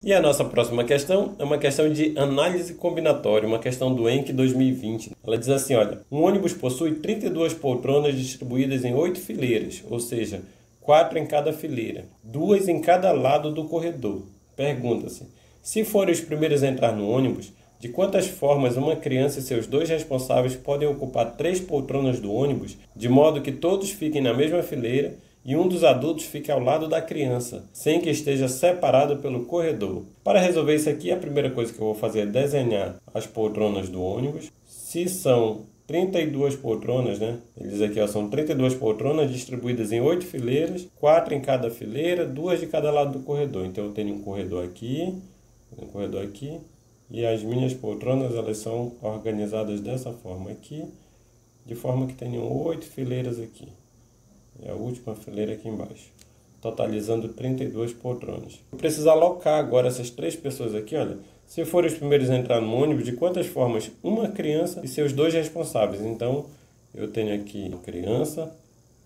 E a nossa próxima questão é uma questão de análise combinatória, uma questão do ENC 2020. Ela diz assim, olha, um ônibus possui 32 poltronas distribuídas em 8 fileiras, ou seja, 4 em cada fileira, 2 em cada lado do corredor. Pergunta-se, se forem os primeiros a entrar no ônibus, de quantas formas uma criança e seus 2 responsáveis podem ocupar 3 poltronas do ônibus, de modo que todos fiquem na mesma fileira e um dos adultos fique ao lado da criança, sem que esteja separado pelo corredor. Para resolver isso aqui, a primeira coisa que eu vou fazer é desenhar as poltronas do ônibus. Se são 32 poltronas, né? Ele diz aqui, ó, são 32 poltronas distribuídas em 8 fileiras, 4 em cada fileira, 2 de cada lado do corredor. Então eu tenho um corredor aqui, e as minhas poltronas elas são organizadas dessa forma aqui, de forma que tenham 8 fileiras aqui. E a última fileira aqui embaixo, totalizando 32 poltronas. Eu preciso alocar agora essas 3 pessoas aqui, olha. Se forem os primeiros a entrar no ônibus, de quantas formas uma criança e seus 2 responsáveis? Então, eu tenho aqui a criança,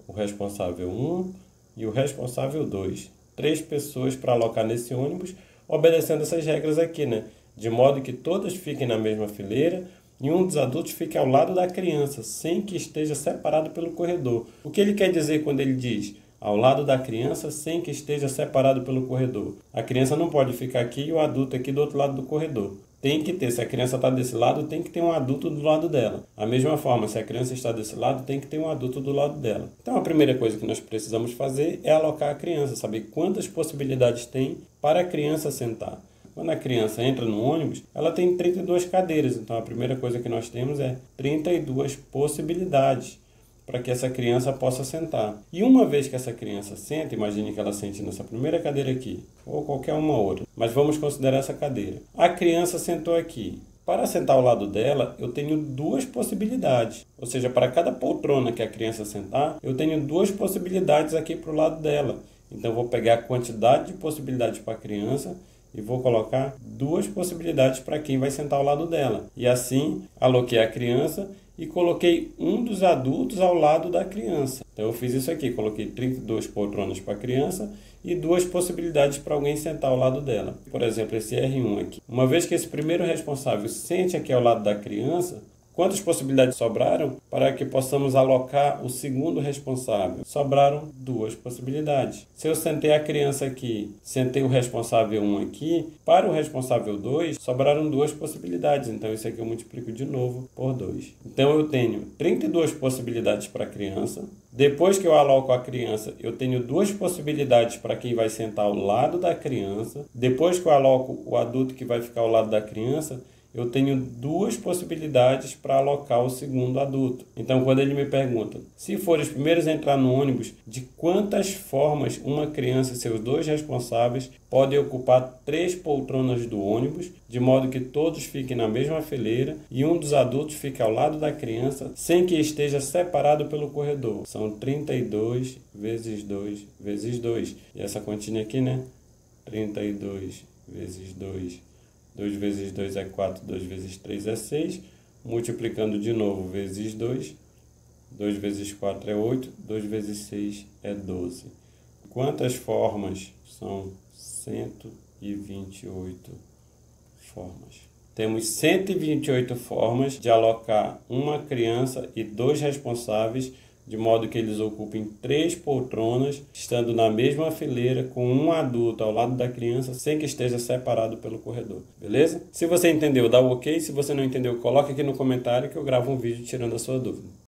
o responsável 1 e o responsável 2. 3 pessoas para alocar nesse ônibus, obedecendo essas regras aqui, né? De modo que todas fiquem na mesma fileira e um dos adultos fique ao lado da criança, sem que esteja separado pelo corredor. O que ele quer dizer quando ele diz ao lado da criança, sem que esteja separado pelo corredor? A criança não pode ficar aqui e o adulto aqui do outro lado do corredor. Tem que ter, se a criança está desse lado, tem que ter um adulto do lado dela. Da mesma forma, se a criança está desse lado, tem que ter um adulto do lado dela. Então, a primeira coisa que nós precisamos fazer é alocar a criança, saber quantas possibilidades tem para a criança sentar. Quando a criança entra no ônibus, ela tem 32 cadeiras. Então, a primeira coisa que nós temos é 32 possibilidades para que essa criança possa sentar. E uma vez que essa criança senta, imagine que ela sente nessa primeira cadeira aqui, ou qualquer uma outra, mas vamos considerar essa cadeira. A criança sentou aqui. Para sentar ao lado dela, eu tenho 2 possibilidades. Ou seja, para cada poltrona que a criança sentar, eu tenho 2 possibilidades aqui para o lado dela. Então, eu vou pegar a quantidade de possibilidades para a criança e vou colocar 2 possibilidades para quem vai sentar ao lado dela. E assim, aloquei a criança e coloquei um dos adultos ao lado da criança. Então eu fiz isso aqui, coloquei 32 poltronas para a criança e 2 possibilidades para alguém sentar ao lado dela. Por exemplo, esse R1 aqui. Uma vez que esse primeiro responsável sente aqui ao lado da criança, quantas possibilidades sobraram para que possamos alocar o segundo responsável? Sobraram 2 possibilidades. Se eu sentei a criança aqui, sentei o responsável 1 aqui, para o responsável 2, sobraram 2 possibilidades. Então, isso aqui eu multiplico de novo por 2. Então, eu tenho 32 possibilidades para a criança. Depois que eu aloco a criança, eu tenho 2 possibilidades para quem vai sentar ao lado da criança. Depois que eu aloco o adulto que vai ficar ao lado da criança, eu tenho 2 possibilidades para alocar o segundo adulto. Então, quando ele me pergunta, se forem os primeiros a entrar no ônibus, de quantas formas uma criança e seus 2 responsáveis podem ocupar 3 poltronas do ônibus, de modo que todos fiquem na mesma fileira e um dos adultos fique ao lado da criança, sem que esteja separado pelo corredor. São 32 vezes 2 vezes 2. E essa continha aqui, né? 32 vezes 2. 2 vezes 2 é 4, 2 vezes 3 é 6, multiplicando de novo vezes 2, 2 vezes 4 é 8, 2 vezes 6 é 12. Quantas formas? São 128 formas. Temos 128 formas de alocar uma criança e 2 responsáveis, de modo que eles ocupem 3 poltronas, estando na mesma fileira, com um adulto ao lado da criança, sem que esteja separado pelo corredor. Beleza? Se você entendeu, dá o ok. Se você não entendeu, coloque aqui no comentário que eu gravo um vídeo tirando a sua dúvida.